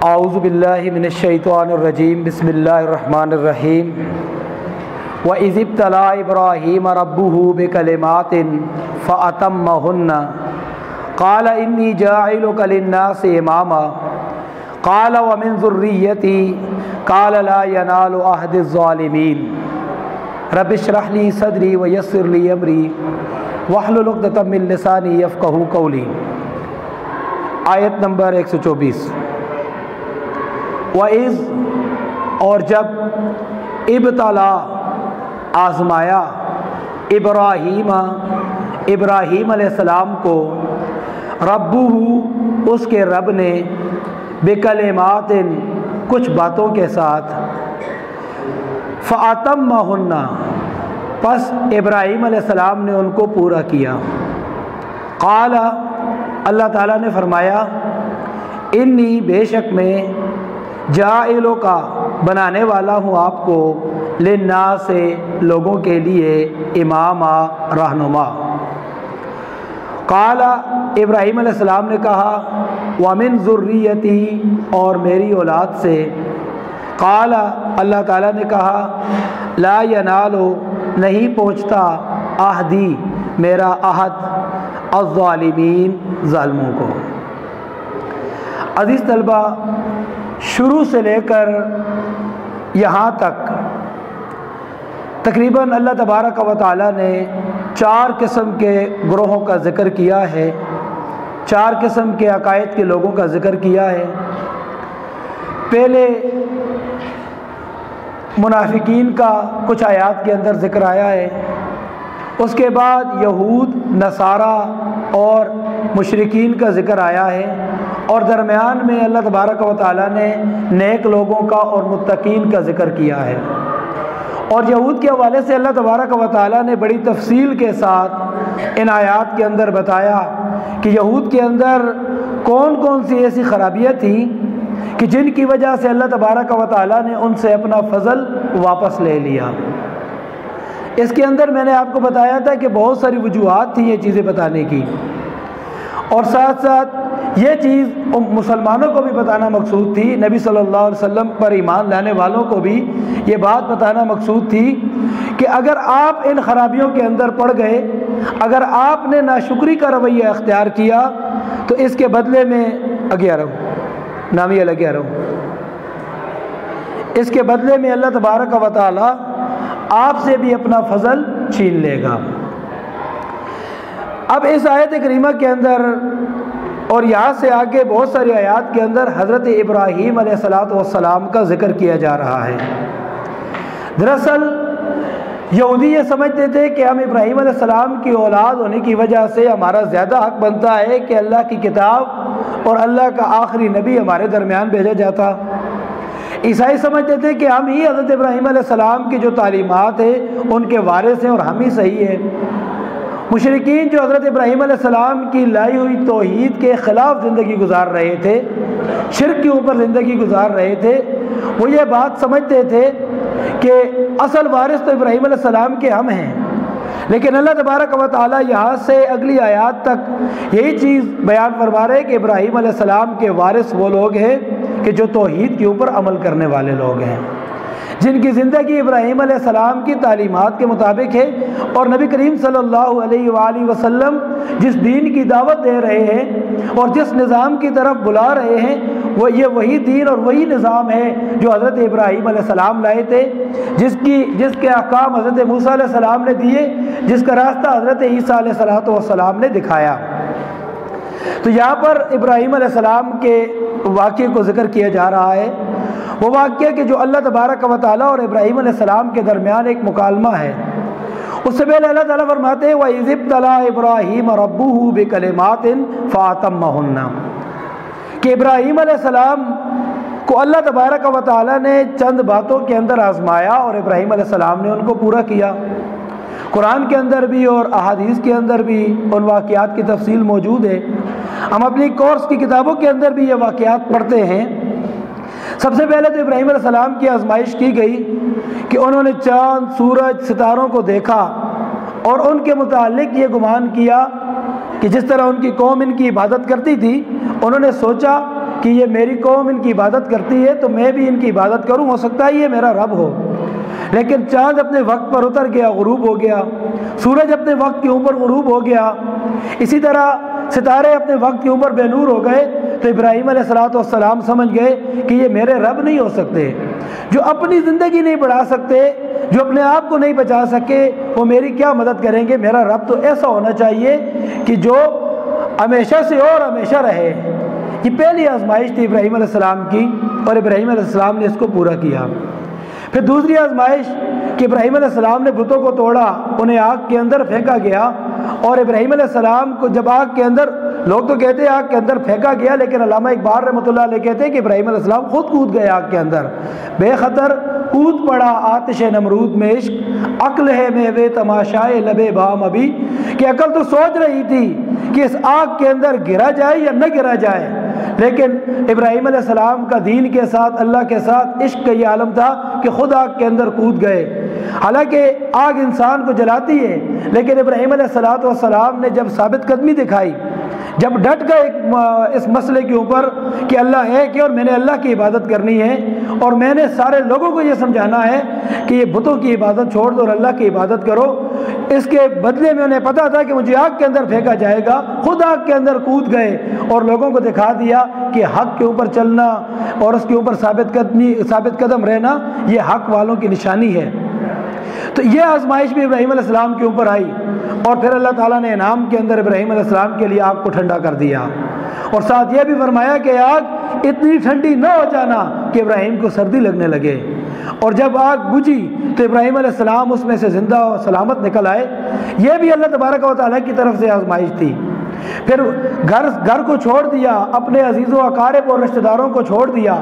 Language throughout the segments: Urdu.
اعوذ باللہ من الشیطان الرجیم بسم اللہ الرحمن الرحیم وَإِذِ ابْتَلَىٰ إِبْرَاهِيمَ رَبُّهُ بِكَلِمَاتٍ فَأَتَمَّهُنَّ قَالَ إِنِّي جَاعِلُكَ لِلنَّاسِ إِمَامًا قَالَ وَمِن ذُرِّيَّتِي قَالَ لَا يَنَالُ عَهْدِ الظَّالِمِينَ رَبِّ اشْرَحْ لِي صَدْرِي وَيَسِّرْ لِي أَمْرِي وَاحْلُلْ عُقْدَةً مِّن لِّسَانِي يَفْقَهُوا قَوْلِي۔ آیت نمبر 124۔ وَإِذْ اور جب ابتلا آزمایا ابراہیم علیہ السلام کو ربہ اس کے رب نے بکلمات کچھ باتوں کے ساتھ فَأَتَمَّهُنَّ پس ابراہیم علیہ السلام نے ان کو پورا کیا۔ قال اللہ تعالیٰ نے فرمایا انی بے شک میں جاعلوں کا بنانے والا ہوں آپ کو للناس سے لوگوں کے لیے امام رہنما۔ قال ابراہیم علیہ السلام نے کہا وَمِن ذُرِّيَّتِي اور میری اولاد سے۔ قال اللہ تعالیٰ نے کہا لا ینال نہیں پہنچتا عہدی میرا عہد الظالمین ظالموں کو۔ عزیز طلبہ، شروع سے لے کر یہاں تک تقریباً اللہ تبارک و تعالیٰ نے 4 قسم کے گروہوں کا ذکر کیا ہے، 4 قسم کے عقائد کے لوگوں کا ذکر کیا ہے۔ پہلے منافقین کا کچھ آیات کے اندر ذکر آیا ہے، اس کے بعد یہود، نصارہ اور مشرکین کا ذکر آیا ہے، اور درمیان میں اللہ تبارک و تعالیٰ نے نیک لوگوں کا اور متقین کا ذکر کیا ہے۔ اور یہود کے حوالے سے اللہ تبارک و تعالیٰ نے بڑی تفصیل کے ساتھ ان آیات کے اندر بتایا کہ یہود کے اندر کون کون سی ایسی خرابیاں تھیں کہ جن کی وجہ سے اللہ تبارک و تعالیٰ نے ان سے اپنا فضل واپس لے لیا۔ اس کے اندر میں نے آپ کو بتایا تھا کہ بہت ساری وجوہات تھیں یہ چیزیں بتانے کی، اور ساتھ ساتھ یہ چیز مسلمانوں کو بھی بتانا مقصود تھی، نبی صلی اللہ علیہ وسلم پر ایمان لانے والوں کو بھی یہ بات بتانا مقصود تھی کہ اگر آپ ان خرابیوں کے اندر پڑ گئے، اگر آپ نے ناشکری کا رویہ اختیار کیا تو اس کے بدلے میں اس کے بدلے میں اللہ تبارک و تعالی آپ سے بھی اپنا فضل چھین لے گا۔ اب اس آیت کریمہ کے اندر اور یہاں سے آگے بہت ساری آیات کے اندر حضرت ابراہیم علیہ السلام کا ذکر کیا جا رہا ہے۔ دراصل یہودی یہ سمجھتے تھے کہ ہم ابراہیم علیہ السلام کی اولاد ہونے کی وجہ سے ہمارا زیادہ حق بنتا ہے کہ اللہ کی کتاب اور اللہ کا آخری نبی ہمارے درمیان بھیجا جاتا۔ عیسائی سمجھتے تھے کہ ہم ہی حضرت ابراہیم علیہ السلام کی جو تعلیمات ہیں ان کے وارث ہیں اور ہم ہی صحیح ہیں۔ مشرکین جو حضرت ابراہیم علیہ السلام کی لائی ہوئی توحید کے خلاف زندگی گزار رہے تھے، شرک کے اوپر زندگی گزار رہے تھے، وہ یہ بات سمجھتے تھے کہ اصل وارث تو ابراہیم علیہ السلام کے ہم ہیں۔ لیکن اللہ تبارک و تعالیٰ یہاں سے اگلی آیات تک یہی چیز بیان فرما رہے کہ ابراہیم علیہ السلام کے وارث وہ لوگ ہیں کہ جو توحید کے اوپر عمل کرنے والے لوگ ہیں، جن کی زندگی ابراہیم علیہ السلام کی تعلیمات کے مطابق ہے، اور نبی کریم صلی اللہ علیہ وآلہ وسلم جس دین کی دعوت دے رہے ہیں اور جس نظام کی طرف بلا رہے ہیں وہ یہ وہی دین اور وہی نظام ہے جو حضرت ابراہیم علیہ السلام لائے تھے، جس کے احکام حضرت موسیٰ علیہ السلام نے دیے، جس کا راستہ حضرت عیسیٰ علیہ السلام نے دکھایا۔ تو یہاں پر ابراہیم علیہ السلام کے واقعے کو ذکر کیا جا رہا ہے، وہ واقعہ کہ جو اللہ تبارک و تعالیٰ اور ابراہیم علیہ السلام کے درمیان ایک مکالمہ ہے۔ اس سے پہلے اللہ تعالیٰ فرماتے ہیں وَإِذِ ابْتَلَىٰ إِبْرَاهِيمَ رَبُّهُ بِكَلِمَاتٍ فَأَتَمَّهُنَّ کہ ابراہیم علیہ السلام کو اللہ تبارک و تعالیٰ نے چند باتوں کے اندر آزمایا اور ابراہیم علیہ السلام نے ان کو پورا کیا۔ قرآن کے اندر بھی اور احادیث کے اندر بھی ان واقعات کی تفصیل موجود ہے، ہم اپنی کورس کی کتابوں کے اندر بھی یہ واقعات پڑھتے ہیں۔ سب سے پہلے تو ابراہیم علیہ السلام کی آزمائش کی گئی کہ انہوں نے چاند، سورج، ستاروں کو دیکھا اور ان کے متعلق یہ گمان کیا کہ جس طرح ان کی قوم ان کی عبادت کرتی تھی، انہوں نے سوچا کہ یہ میری قوم ان کی عبادت کرتی ہے تو میں بھی ان کی عبادت کروں، ہو سکتا ہے یہ میرا رب ہو۔ لیکن چاند اپنے وقت پر اتر گیا، غروب ہو گیا، سورج اپنے وقت کے اوپر غروب ہو گیا، اسی طرح ستارے اپنے وقت کے اوپر بے نور ہو گئے، تو ابراہیم علیہ السلام سمجھ گئے کہ یہ میرے رب نہیں ہو سکتے، جو اپنی زندگی نہیں بڑھا سکتے، جو اپنے آپ کو نہیں بچا سکے، وہ میری کیا مدد کریں گے۔ میرا رب تو ایسا ہونا چاہیے کہ جو ہمیشہ سے اور ہمیشہ رہے۔ یہ پہلی آزمائش تھی ابراہیم علیہ السلام کی، اور ابراہیم علیہ السلام نے اس کو پورا کیا۔ پھر دوسری آزمائش کہ ابراہیم علیہ السلام نے بتوں کو توڑا، انہیں آگ کے اندر پھینکا گیا، اور ابراہیم علیہ السلام کو جب آگ کے اندر، لوگ تو کہتے ہیں آگ کے اندر پھینکا گیا، لیکن علامہ اقبال رحمۃ اللہ علیہ کہتے ہیں کہ ابراہیم علیہ السلام خود کود گئے آگ کے اندر، بے خطر کود پڑا آتش نمرود میں عشق، عقل ہے میوے تماشائے لبے بام ابھی، کہ عقل تو سوچ رہی تھی کہ اس آگ کے اندر گرا جائے یا نہ گرا جائے، لیکن ابراہیم علیہ السلام کا دین کے ساتھ، اللہ کے ساتھ عشق کا یہ عالم تھا کہ خود آگ کے اندر کود گئے۔ حالانکہ آگ انسان کو جلاتی ہے، لیکن ابراہیم علیہ السلام نے جب ثابت قدمی دکھائی، جب ڈٹ گئے اس مسئلے کے اوپر کہ اللہ ایک ہے اور میں نے اللہ کی عبادت کرنی ہے، اور میں نے سارے لوگوں کو یہ سمجھانا ہے کہ یہ بتوں کی عبادت چھوڑ دو اور اللہ کی عبادت کرو، اس کے بدلے میں انہیں پتا تھا کہ مجھے آگ کے اندر پھینکا جائے گا، خود آگ کے اندر کود گئے اور لوگوں کو دکھا دیا کہ حق کے اوپر چلنا اور اس کے اوپر ثابت قدم رہنا یہ حق والوں کی نشانی ہے۔ تو یہ آزمائش بھی ابراہیم علیہ السلام کے اوپر آئی، اور پھر اللہ تعالیٰ نے انعام کے اندر ابراہیم علیہ السلام کے لیے آگ کو ٹھنڈا کر دیا، اور ساتھ یہ بھی فرمایا کہ آگ اتنی ٹھنڈی نہ ہو جانا کہ ابراہیم کو سردی لگنے لگے، اور جب آگ بجھی تو ابراہیم علیہ السلام اس میں سے زندہ و سلامت نکل آئے۔ یہ بھی اللہ تبارک و تعالیٰ کی طرف سے آزمائش تھی۔ پھر گھر کو چھوڑ دیا، اپنے عزیز و اقارب اور رشتہ داروں کو چھوڑ دیا،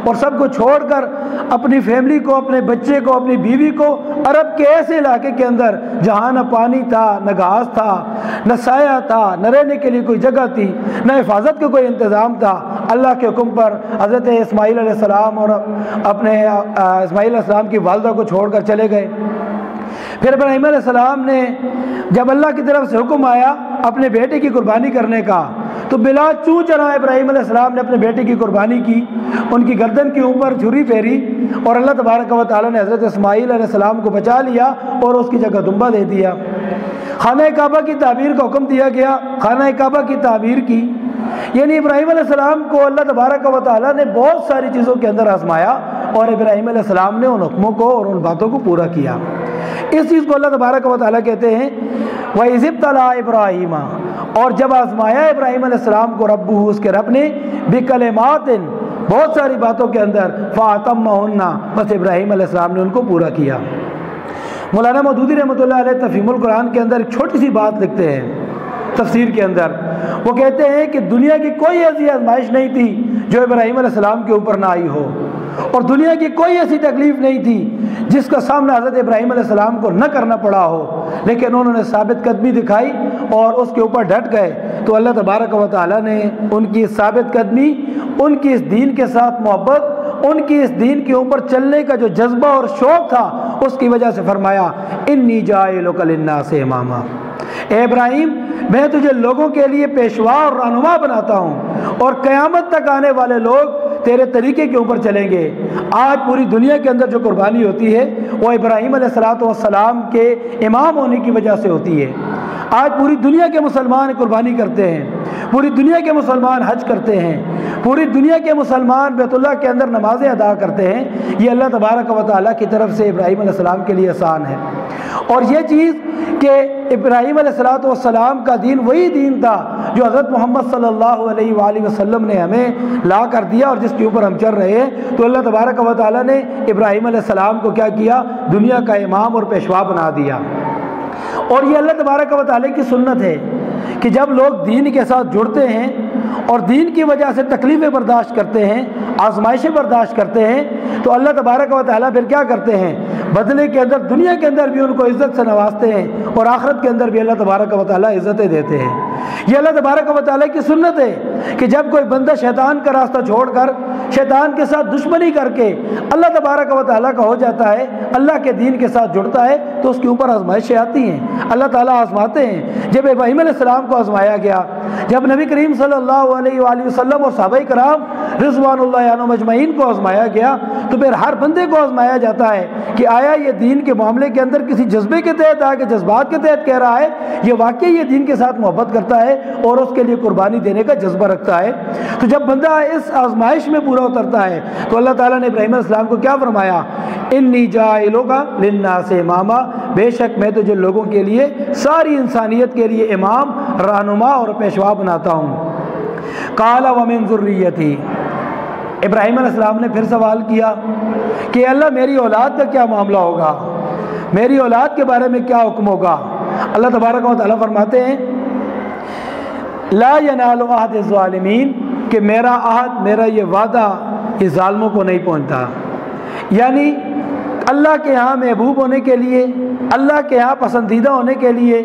اور سب کو چھوڑ کر اپنی فیملی کو، اپنے بچے کو، اپنی بیوی کو عرب کے ایسے علاقے کے اندر جہاں نہ پانی تھا، نہ گھاس تھا، نہ سایہ تھا، نہ رہنے کے لیے کوئی جگہ تھی، نہ حفاظت کا کوئی انتظام تھا، اللہ کے حکم پر حضرت اسماعیل علیہ السلام اور اپنے اسماعیل علیہ السلام کی والدہ کو چھوڑ کر چلے گئے۔ پھر ابراہیم علیہ السلام نے جب اللہ کی طرف سے حکم آیا اپنے بیٹے کی قربانی کرنے کا، تو بلا چوں چرا ابراہیم علیہ السلام نے اپنے بیٹے کی قربانی کی، ان کی گردن کے اوپر چھری پھیری، اور اللہ تبارک و تعالیٰ نے حضرت اسماعیل علیہ السلام کو بچا لیا اور اس کی جگہ دمبا دے دیا۔ خانہ کعبہ کی تعمیر کا حکم دیا گیا، خانہ کعبہ کی تعمیر کی، یعنی ابراہیم علیہ السلام کو اللہ تبارک و تعالیٰ نے بہت ساری چیزوں کے اندر آزمایا، اور ابراہیم علیہ السلام نے ان حکموں کو اور ان باتوں کو پورا کیا۔ اس چیز کو اللہ تبارک و تعالیٰ کہتے ہیں وَإِذِ ابْتَلَىٰ إِبْرَاهِيمَ، اور جب آزمایا ابراہیم علیہ السلام کو ربہ، اس کے رب نے، بِكَلِمَاتٍ، بہت ساری باتوں کے اندر، فَأَتَمَّهُنَّ، بس ابراہیم علیہ السلام نے ان کو پورا کیا۔ مولانا مودودی رحمۃ اللہ علیہ تفہیم القرآن کے اندر ایک چھوٹی سی بات لکھتے ہیں تفسیر کے اندر، وہ کہتے ہیں کہ دنیا کی کوئی ایسی آزمائش نہیں تھی جو ابراہیم علیہ السلام کے اوپر نہ آئی ہو، اور دنیا کی کوئی ایسی تکلیف نہیں تھی جس کا سامنا حضرت ابراہیم علیہ السلام کو نہ کرنا پڑا ہو، لیکن انہوں نے ثابت قدمی دکھائی اور اس کے اوپر ڈٹ گئے، تو اللہ تبارک و تعالیٰ نے ان کی ثابت قدمی، ان کی اس دین کے ساتھ محبت، ان کی اس دین کے اوپر چلنے کا جو جذبہ اور شوق تھا، اس کی وجہ سے فرمایا انی جاعلک للناس اماما، اے ابراہیم میں تجھے لوگوں کے لیے پیشوا اور رہنما بناتا ہوں، اور قیامت تک آنے والے لوگ تیرے طریقے کے اوپر چلیں گے۔ آج پوری دنیا کے اندر جو قربانی ہوتی ہے وہ ابراہیم علیہ السلام کے امام ہونے کی وجہ سے ہوتی ہے۔ آج پوری دنیا کے مسلمان قربانی کرتے ہیں، پوری دنیا کے مسلمان حج کرتے ہیں، پوری دنیا کے مسلمان بیت اللہ کے اندر نمازیں ادا کرتے ہیں، یہ اللہ تبارک و تعالیٰ کی طرف سے ابراہیم علیہ السلام کے لیے آسان ہے۔ اور یہ چیز کہ ابراہیم علیہ السلام کا دین وہی دین تھا جو حضرت محمد صلی اللہ علیہ وآلہ وسلم نے ہمیں لا کر دیا اور جس کے اوپر ہم چل رہے ہیں، تو اللہ تبارک و تعالیٰ نے ابراہیم علیہ السلام کو کیا کیا؟ دنیا کا امام اور پیشوا بنا دیا۔ اور یہ اللہ تبارک و تعالیٰ کی سنت ہے کہ جب لوگ دین کے ساتھ جڑتے ہیں اور دین کی وجہ سے تکلیفیں برداشت کرتے ہیں، آزمائشیں برداشت کرتے ہیں، تو اللہ تبارک و تعالیٰ پھر کیا کرتے ہیں؟ بدلے کے اندر دنیا کے اندر بھی ان کو عزت سے نوازتے ہیں، اور آخرت کے اندر بھی اللہ تبارک و تعالیٰ عزتیں دیتے ہیں۔ یہ اللہ تبارک و تعالیٰ کی سنت ہے کہ جب کوئی بندہ شیطان کا راستہ چھوڑ کر، شیطان کے ساتھ دشمنی کر کے اللہ تبارک و تعالیٰ کا ہو جاتا ہے، اللہ کے دین کے ساتھ جڑتا ہے، تو اس کے اوپر آزمائشیں آتی ہیں، اللہ تعالیٰ آزماتے ہیں۔ جب ابراہیم علیہ السلام کو آزمایا گیا، جب نبی کریم صلی اللہ علیہ وآلہ وسلم اور صحابہ کرام رضواناللہ عنہم اجمعین کو آزمایا گیا، تو پھر ہر بندے کو آزمایا جاتا ہے کہ آیا یہ دین کے معاملے کے اندر کسی جذبے کے تحت آ کے جذبات کے تحت کہہ رہا ہے، یہ واقعی یہ دین کے ساتھ محبت کرتا ہے اور اس کے لیے قربانی دینے کا جذبہ رکھتا ہے۔ تو جب بندہ اس آزمائش میں پورا اترتا ہے تو اللہ تعالیٰ نے ابراہیم علیہ السلام کو کیا فرمایا؟ انی جاعلک للناس اماما، بے شک میں تجھے لوگوں کے لیے، ساری انسانیت کے لیے امام، رہنما اور پیشوا بناتا ہوں۔ قال ومن ذریتی، ابراہیم علیہ السلام نے پھر سوال کیا کہ اللہ میری اولاد کا کیا معاملہ ہوگا، میری اولاد کے بارے میں کیا حکم ہوگا؟ اللہ تبارک و تعالیٰ فرماتے ہیں لا ینال عہد الظالمین، کہ میرا عہد، میرا یہ وعدہ یہ ظالموں کو نہیں پہنچتا۔ یعنی اللہ کے ہاں محبوب ہونے کے لیے، اللہ کے ہاں پسندیدہ ہونے کے لیے،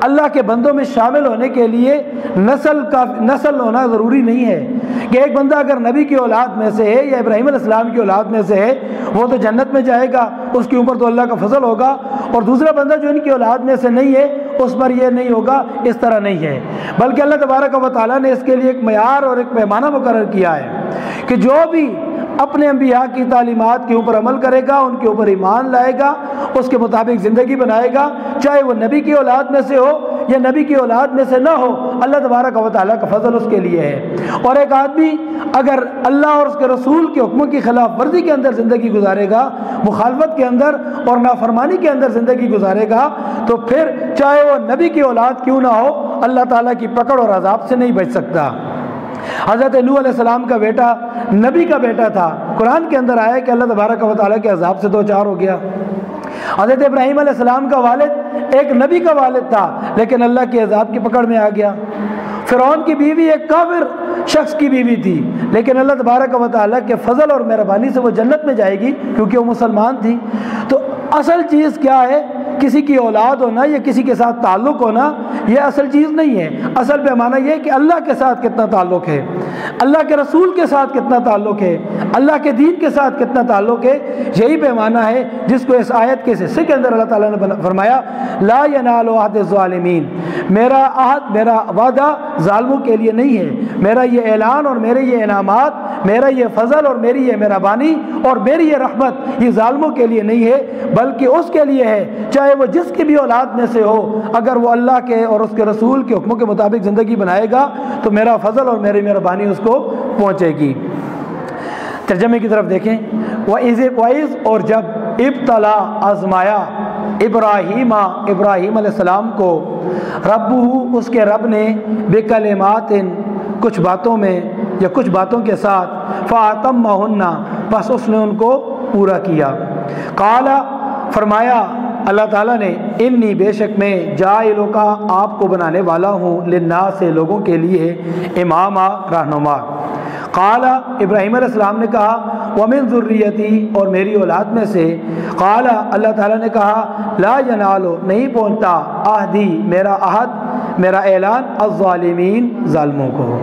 اللہ کے بندوں میں شامل ہونے کے لیے نسل ہونا ضروری نہیں ہے کہ ایک بندہ اگر نبی کی اولاد میں سے ہے یا ابراہیم علیہ السلام کی اولاد میں سے ہے وہ تو جنت میں جائے گا، اس کے اوپر تو اللہ کا فضل ہوگا، اور دوسرا بندہ جو ان کی اولاد میں سے نہیں ہے اس پر یہ نہیں ہوگا، اس طرح نہیں ہے۔ بلکہ اللہ تبارک و تعالیٰ نے اس کے لیے ایک معیار اور ایک پیمانہ مقرر کیا ہے کہ جو بھی اپنے انبیاء کی تعلیمات کے اوپر عمل کرے گا، ان کے اوپر ایمان لائے گا، اس کے مطابق زندگی بنائے گا، چاہے وہ نبی کی اولاد میں سے ہو یا نبی کی اولاد میں سے نہ ہو، اللہ تبارک و تعالیٰ کا فضل اس کے لیے ہے۔ اور ایک آدمی اگر اللہ اور اس کے رسول کے حکموں کی خلاف ورزی کے اندر زندگی گزارے گا، مخالفت کے اندر اور نافرمانی کے اندر زندگی گزارے گا، تو پھر چاہے وہ نبی کی اولاد کیوں نہ ہو، اللہ تعالیٰ کی پکڑ اور عذاب سے نہیں بچ سکتا۔ حضرت نوح علیہ السلام کا بیٹا نبی کا بیٹا تھا، قرآن کے اندر آیا کہ اللہ تبارک و تعالیٰ کے عذاب سے دو چار ہو گیا۔ حضرت ابراہیم علیہ السلام کا والد ایک نبی کا والد تھا لیکن اللہ کے عذاب کی پکڑ میں آ گیا۔ فرعون کی بیوی ایک کافر شخص کی بیوی تھی لیکن اللہ تبارک و تعالیٰ کے فضل اور مہربانی سے وہ جنت میں جائے گی کیونکہ وہ مسلمان تھی۔ تو اصل چیز کیا ہے؟ کسی کی اولاد ہونا یا کسی کے ساتھ تعلق ہونا یہ اصل چیز نہیں ہے۔ اصل پیمانہ یہ ہے کہ اللہ کے ساتھ کتنا تعلق ہے، اللہ کے رسول کے ساتھ کتنا تعلق ہے، اللہ کے دین کے ساتھ کتنا تعلق ہے، یہی پیمانہ ہے جس کو اس آیت کے حصے کے اندر اللہ تعالیٰ نے فرمایا لا ینال عہد الظالمین، میرا عہد، میرا وعدہ ظالموں کے لیے نہیں ہے، میرا یہ اعلان اور میرے یہ انعامات، میرا یہ فضل اور میری یہ مہربانی اور میری یہ رحمت یہ ظالموں کے لیے نہیں ہے بلکہ اس کے لیے ہے چاہے وہ جس کی بھی اولاد میں سے ہو، اگر وہ اللہ کے اور اس کے رسول کے حکموں کے مطابق زندگی بنائے گا تو میرا فضل اور میری مہربانی اس کو پہنچے گی۔ ترجمے کی طرف دیکھیں، وَإِذْ اور جب ابتلا آزمایا ابراہیم علیہ السلام کو ربہ اس کے رب نے بکلمات کچھ باتوں میں یا کچھ باتوں کے ساتھ فَأَتَمَّهُنَّ بس اس نے ان کو پورا کیا۔ قال فرمایا اللہ تعالیٰ نے انی بے شک میں جاعلک آپ کو بنانے والا ہوں للناس سے لوگوں کے لیے اماما رہنما۔ قال ابراہیم علیہ السلام نے کہا ومن ذریتی اور میری اولاد میں سے۔ قال اللہ تعالیٰ نے کہا لا ینال نہیں پہنچتا عہدی میرا عہد، میرا اعلان الظالمین ظالموں کو۔